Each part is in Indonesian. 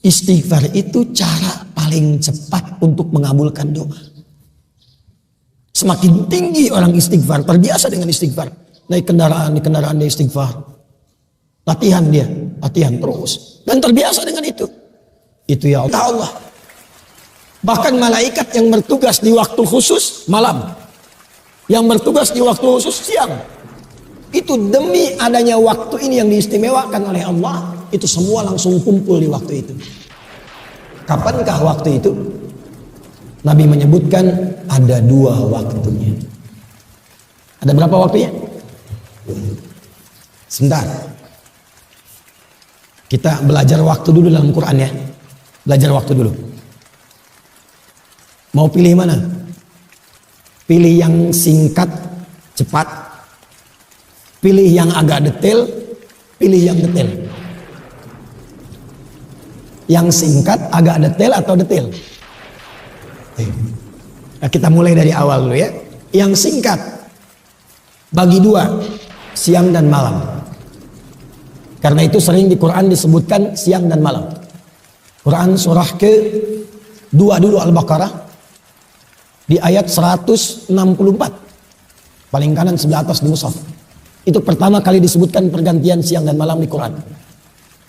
Istighfar itu cara paling cepat untuk mengabulkan doa. Semakin tinggi orang istighfar, terbiasa dengan istighfar. Naik kendaraan, di kendaraan dia istighfar. Latihan terus. Dan terbiasa dengan itu. Itu ya Allah. Bahkan malaikat yang bertugas di waktu khusus malam. Yang bertugas di waktu khusus siang. Itu demi adanya waktu ini yang diistimewakan oleh Allah. Itu semua langsung kumpul di waktu itu. Kapankah waktu itu? Nabi menyebutkan ada 2 waktunya. Ada berapa waktunya? Sebentar. Kita belajar waktu dulu dalam Quran ya. Belajar waktu dulu. Mau pilih mana? Pilih yang singkat, cepat. Pilih yang agak detail. Pilih yang detail. Yang singkat, agak detail atau detail? Nah, kita mulai dari awal dulu ya. Yang singkat bagi 2, siang dan malam. Karena itu sering di Quran disebutkan siang dan malam. Quran surah ke-2 dulu Al-Baqarah di ayat 164. Paling kanan sebelah atas di mushaf. Itu pertama kali disebutkan pergantian siang dan malam di Quran.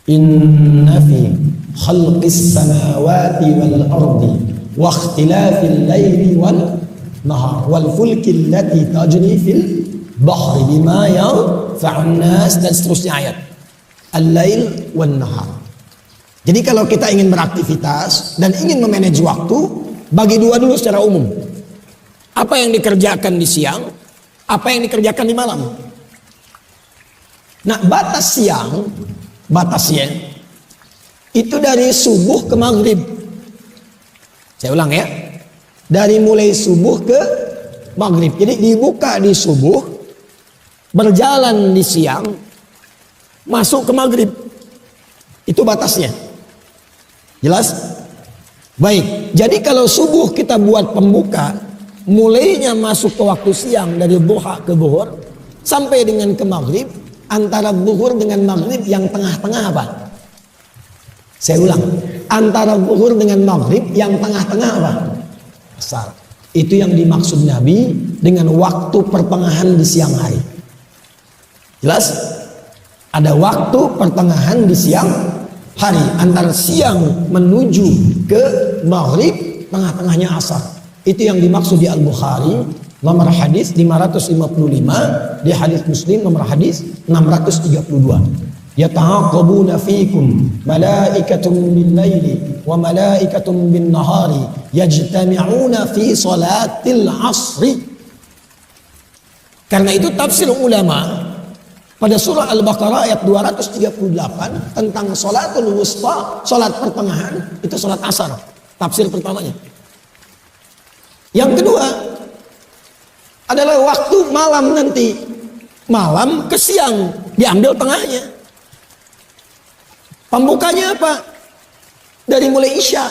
Inna fi khalqis samawati wal ardi wa ikhtilafil laili wan nahar wal fulki allati tajri fil bahri bima yanfa'un nas, dan seterusnya ayat. Al-lail wan nahar. Jadi kalau kita ingin beraktivitas dan ingin memanage waktu, bagi 2 dulu secara umum. Apa yang dikerjakan di siang, apa yang dikerjakan di malam. Nah, batas siang, batasnya itu dari subuh ke maghrib. Saya ulang ya. Dari mulai subuh ke maghrib. Jadi dibuka di subuh, berjalan di siang, masuk ke maghrib. Itu batasnya. Jelas? Baik. Jadi kalau subuh kita buat pembuka, mulainya masuk ke waktu siang dari duha ke zuhur sampai dengan ke maghrib. Antara zuhur dengan maghrib yang tengah-tengah apa? Saya ulang. Antara zuhur dengan maghrib yang tengah-tengah apa? Asar. Itu yang dimaksud Nabi dengan waktu pertengahan di siang hari. Jelas? Ada waktu pertengahan di siang hari. Antara siang menuju ke maghrib, tengah-tengahnya asar. Itu yang dimaksud di Al-Bukhari. Nomor hadis 555, di hadis Muslim nomor hadis 632. Yata'aqabuna fikum malaikatun bil-laili wa malaikatun bin-nahari yajtami'una fi salatil asri. Karena itu tafsir ulama pada surah Al-Baqarah ayat 238 tentang salatul wusta, salat pertengahan, itu salat asar. Tafsir pertamanya. Yang kedua adalah waktu malam nanti. Malam ke siang, diambil tengahnya. Pembukanya apa? Dari mulai Isya.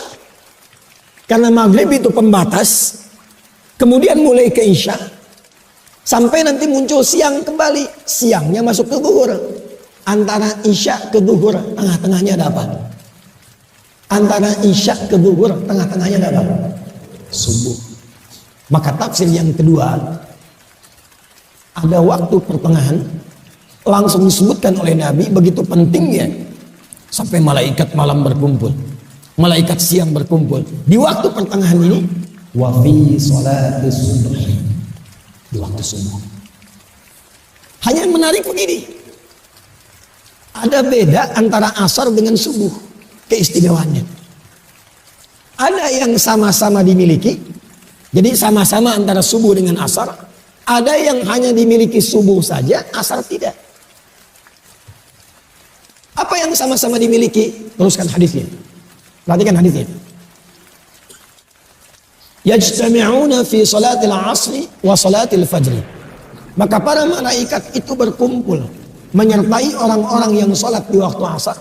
Karena maghrib itu pembatas. Kemudian mulai ke Isya. Sampai nanti muncul siang kembali. Siangnya masuk ke zuhur. Antara Isya ke zuhur, tengah-tengahnya ada apa? Antara Isya ke zuhur, tengah-tengahnya ada apa? Subuh. Maka tafsir yang kedua, ada waktu pertengahan langsung disebutkan oleh Nabi, begitu pentingnya sampai malaikat malam berkumpul, malaikat siang berkumpul di waktu pertengahan ini. Wa fi sholatis subuh, di waktu subuh. Hanya yang menarik begini, ada beda antara asar dengan subuh, keistimewaannya. Ada yang sama-sama dimiliki, jadi sama-sama antara subuh dengan asar. Ada yang hanya dimiliki subuh saja, asar tidak. Apa yang sama-sama dimiliki? Teruskan hadisnya. Perhatikan hadisnya. Yajtami'una fi salatil asri wa salatil fajri. Maka para malaikat itu berkumpul menyertai orang-orang yang salat di waktu asar.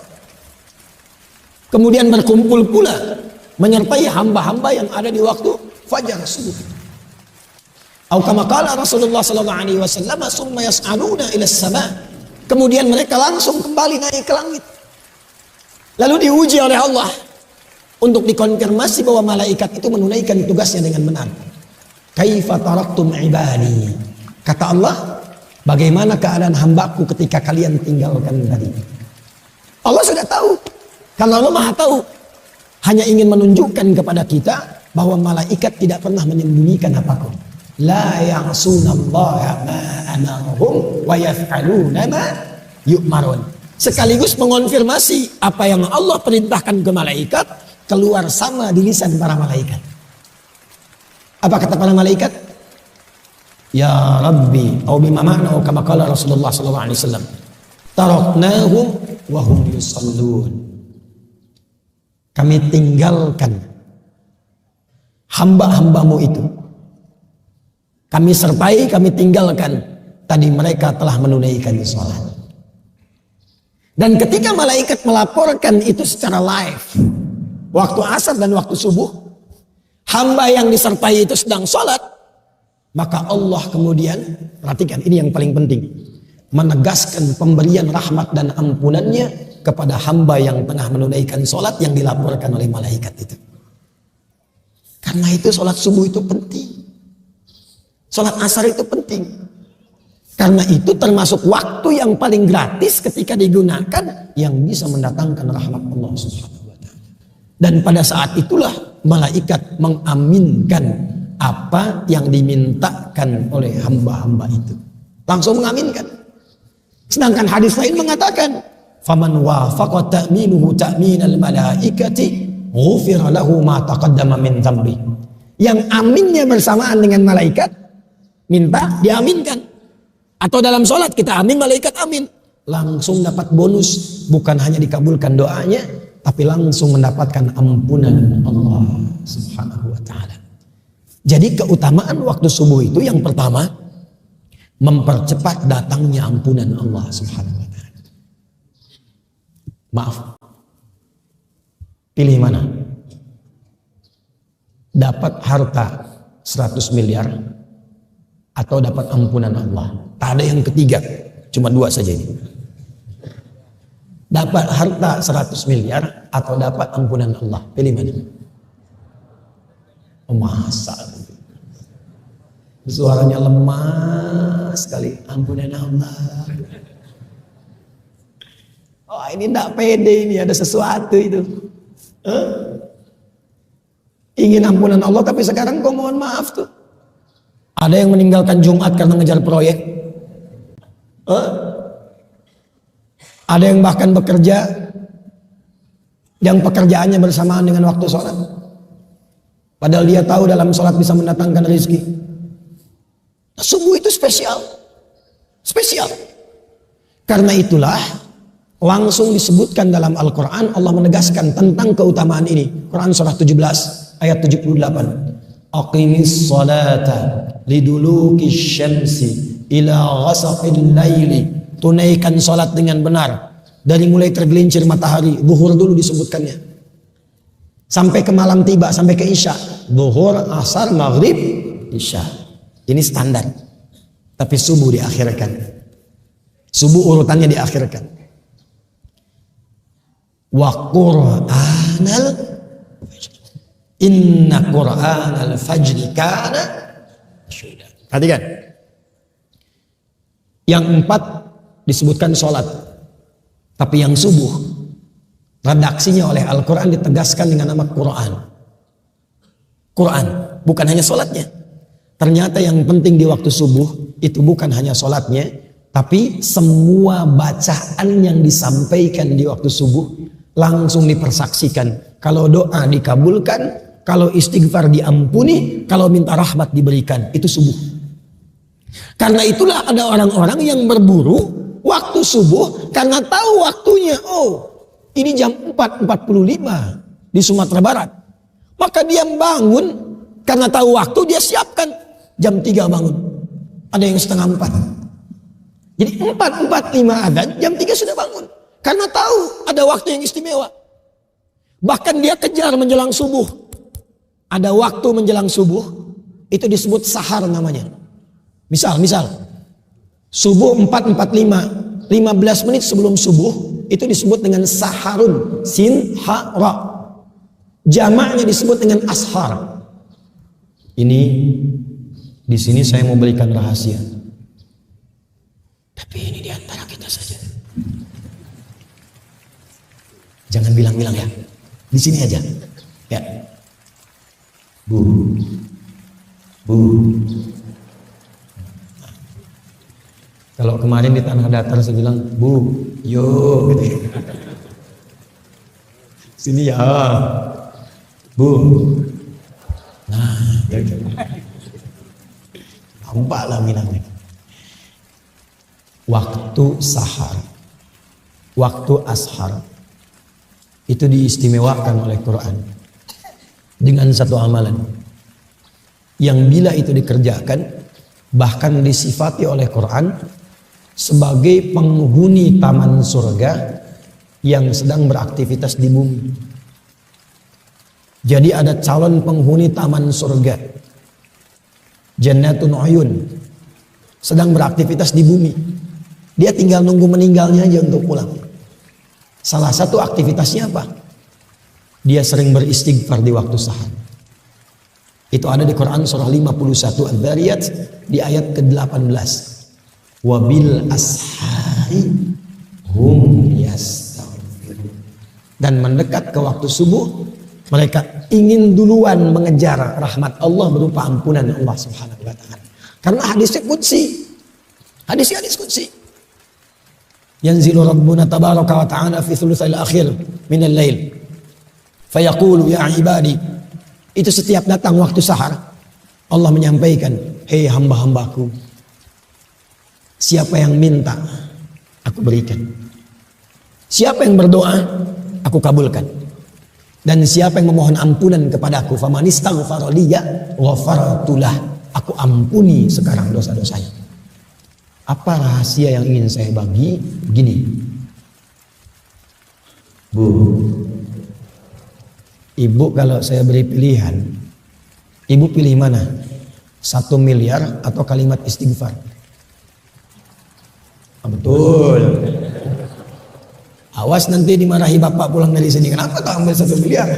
Kemudian berkumpul pula menyertai hamba-hamba yang ada di waktu fajar subuh. Atau kama qala Rasulullah sallallahu alaihi wasallam, summa yas'aluna ila as-sama'. Kemudian mereka langsung kembali naik ke langit. Lalu diuji oleh Allah. untuk dikonfirmasi bahwa malaikat itu menunaikan tugasnya dengan benar. Kaifa taraktum ibadi? Kata Allah, bagaimana keadaan hambaku ketika kalian tinggalkan tadi? Allah sudah tahu. Karena Allah Maha tahu. Hanya ingin menunjukkan kepada kita bahwa malaikat tidak pernah menyembunyikan apapun. La ya'sunallaha ma amarahum wa yaf'aluna ma yu'marun. Sekaligus mengonfirmasi apa yang Allah perintahkan ke malaikat keluar sama di lisan para malaikat. Apa kata para malaikat? Ya Rabbi, atau bima ma'na kama qala Rasulullah sallallahu alaihi wasallam. Taraknahum wa hum yusallun. Kami tinggalkan hamba-hambamu itu. Kami sertai, kami tinggalkan. Tadi mereka telah menunaikan sholat. Dan ketika malaikat melaporkan itu secara live, waktu asar dan waktu subuh, hamba yang disertai itu sedang sholat, maka Allah kemudian, perhatikan ini yang paling penting, menegaskan pemberian rahmat dan ampunannya kepada hamba yang tengah menunaikan sholat yang dilaporkan oleh malaikat itu. Karena itu sholat subuh itu penting. Sholat asar itu penting. Karena itu termasuk waktu yang paling gratis ketika digunakan yang bisa mendatangkan rahmat Allah Subhanahu wa ta'ala. Dan pada saat itulah malaikat mengaminkan apa yang dimintakan oleh hamba-hamba itu. Langsung mengaminkan. Sedangkan hadis lain mengatakan, faman wafaqa ta'minuhu ta'minal malaikati ghufira lahu ma taqaddama min dzambi. Yang aminnya bersamaan dengan malaikat, minta diaminkan. Atau dalam sholat kita amin, malaikat amin, langsung dapat bonus. Bukan hanya dikabulkan doanya, tapi langsung mendapatkan ampunan Allah Subhanahu wa ta'ala. Jadi keutamaan waktu subuh itu yang pertama, mempercepat datangnya ampunan Allah Subhanahu wa ta'ala. Maaf, pilih mana? Dapat harta 100 miliar atau dapat ampunan Allah? Tak ada yang ketiga, cuma dua saja ini. Dapat harta 100 miliar atau dapat ampunan Allah? Pilih mana? Oh, masa suaranya lemah sekali. Ampunan Allah. Oh, ini tidak pede, ini ada sesuatu itu. Ingin ampunan Allah tapi sekarang kok mohon maaf tuh. Ada yang meninggalkan Jumat karena ngejar proyek. Ada yang bahkan bekerja yang pekerjaannya bersamaan dengan waktu sholat. Padahal dia tahu dalam sholat bisa mendatangkan rezeki. Subuh itu spesial. Spesial. Karena itulah langsung disebutkan dalam Al-Quran, Allah menegaskan tentang keutamaan ini. Quran surah 17 ayat 78. Aqimis salata liduluki syamsi ila ghasaqil laili. Tunaikan salat dengan benar dari mulai tergelincir matahari. Zuhur dulu disebutkannya, sampai ke malam tiba, sampai ke isya. Zuhur, asar, maghrib, isya. Ini standar. Tapi subuh diakhirkan. Subuh urutannya diakhirkan. Wa Qur'anal fajr. Inna Qur'anal fajri kana mashhuda. Perhatikan. Yang 4 disebutkan sholat. Tapi yang subuh, redaksinya oleh Al-Quran ditegaskan dengan nama Quran. Quran, bukan hanya sholatnya. Ternyata yang penting di waktu subuh itu bukan hanya sholatnya, tapi semua bacaan yang disampaikan di waktu subuh langsung dipersaksikan. Kalau doa dikabulkan, kalau istighfar diampuni, kalau minta rahmat diberikan. Itu subuh. Karena itulah ada orang-orang yang berburu waktu subuh karena tahu waktunya. Oh, ini jam 4.45 di Sumatera Barat. Maka dia bangun karena tahu waktu, dia siapkan jam 3 bangun. Ada yang setengah 4. Jadi 4.45 adzan, jam 3 sudah bangun. Karena tahu ada waktu yang istimewa. Bahkan dia kejar menjelang subuh. Ada waktu menjelang subuh, itu disebut sahar namanya. Misal, subuh 4.45, 15 menit sebelum subuh, itu disebut dengan saharun, sin, ha, ra. Jamaknya disebut dengan ashar. Ini di sini saya mau berikan rahasia. Tapi ini di antara kita saja. Jangan bilang-bilang ya. Di sini aja. Ya. Bu. Kalau kemarin di Tanah Datar saya bilang, Bu, yo, gitu. Sini ya, Bu. Nah, gitu. Nampak lah minatnya. Waktu sahar, waktu ashar, itu diistimewakan oleh Quran dengan satu amalan yang bila itu dikerjakan bahkan disifati oleh Quran sebagai penghuni taman surga yang sedang beraktivitas di bumi. Jadi ada calon penghuni taman surga, Jannatun Uyun, sedang beraktivitas di bumi. Dia tinggal nunggu meninggalnya aja untuk pulang. Salah satu aktivitasnya apa? Dia sering beristighfar di waktu sahar. Itu ada di Quran surah 51 Al-Dhariyat di ayat ke-18. Wabil ashari hum yastaghfirun. Dan mendekat ke waktu subuh, mereka ingin duluan mengejar rahmat Allah berupa ampunan Allah Subhanahu wa taala. Karena hadisnya qudsi. Hadis qudsi. Yanzilu Rabbuna tabaraka wa ta'ala fi thulutsil akhir min al-lail. Fayaqulu ya ibadi. Itu setiap datang waktu sahar, Allah menyampaikan, hei hamba-hambaku, siapa yang minta, aku berikan. Siapa yang berdoa, aku kabulkan. Dan siapa yang memohon ampunan kepadaku, faman istaghfara liya ghafartu lah, aku ampuni sekarang dosa-dosanya. Apa rahasia yang ingin saya bagi? Begini, Bu, Ibu kalau saya beri pilihan, Ibu pilih mana? 1 miliar atau kalimat istighfar? Betul. Awas nanti dimarahi bapak pulang dari sini. Kenapa kau ambil 1 miliar?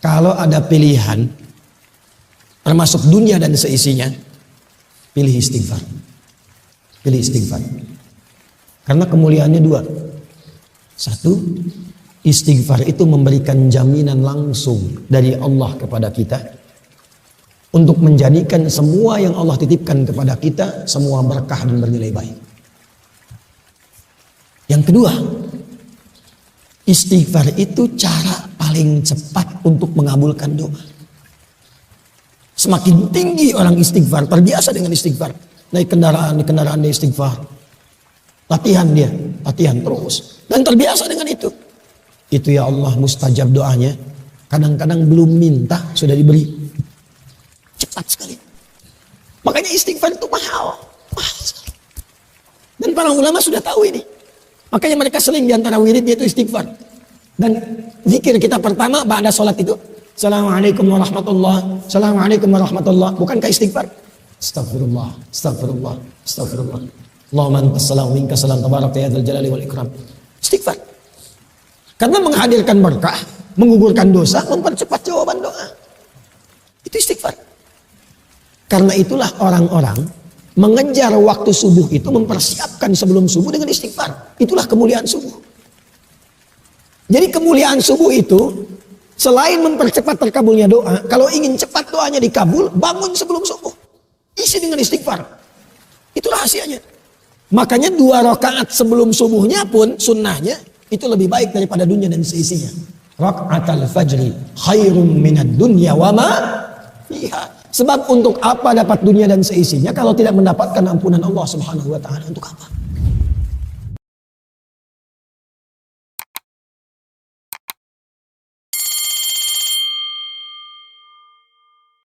Kalau ada pilihan, termasuk dunia dan seisinya, pilih istighfar. Pilih istighfar. Karena kemuliaannya 2. 1, istighfar itu memberikan jaminan langsung dari Allah kepada kita untuk menjadikan semua yang Allah titipkan kepada kita semua berkah dan bernilai baik. Yang kedua, istighfar itu cara paling cepat untuk mengabulkan doa. Semakin tinggi orang istighfar, terbiasa dengan istighfar, naik kendaraan, di kendaraan dia istighfar, latihan terus, dan terbiasa dengan itu. Itu ya Allah mustajab doanya. Kadang-kadang belum minta sudah diberi. Cepat sekali. Makanya istighfar itu mahal sekali. Dan para ulama sudah tahu ini. Makanya mereka seling diantara wirid yaitu istighfar. Dan zikir kita pertama ba'da sholat itu, Assalamualaikum warahmatullah, Assalamualaikum warahmatullah. Bukankah istighfar? Astagfirullah, astagfirullah, astagfirullah. Allahumma antas salam minka salam tabarak ya dzal jalali wal ikram. Istighfar. Karena menghadirkan berkah, menggugurkan dosa, mempercepat jawaban doa. Itu istighfar. Karena itulah orang-orang mengejar waktu subuh itu mempersiapkan sebelum subuh dengan istighfar. Itulah kemuliaan subuh. Jadi kemuliaan subuh itu selain mempercepat terkabulnya doa, kalau ingin cepat doanya dikabul, bangun sebelum subuh. Isi dengan istighfar. Itu rahasianya. Makanya 2 rakaat sebelum subuhnya pun sunnahnya itu lebih baik daripada dunia dan seisinya. Raka'atul fajri khairum minad dunya wa ma fiha. Sebab untuk apa dapat dunia dan seisinya kalau tidak mendapatkan ampunan Allah Subhanahu wa taala? Untuk apa?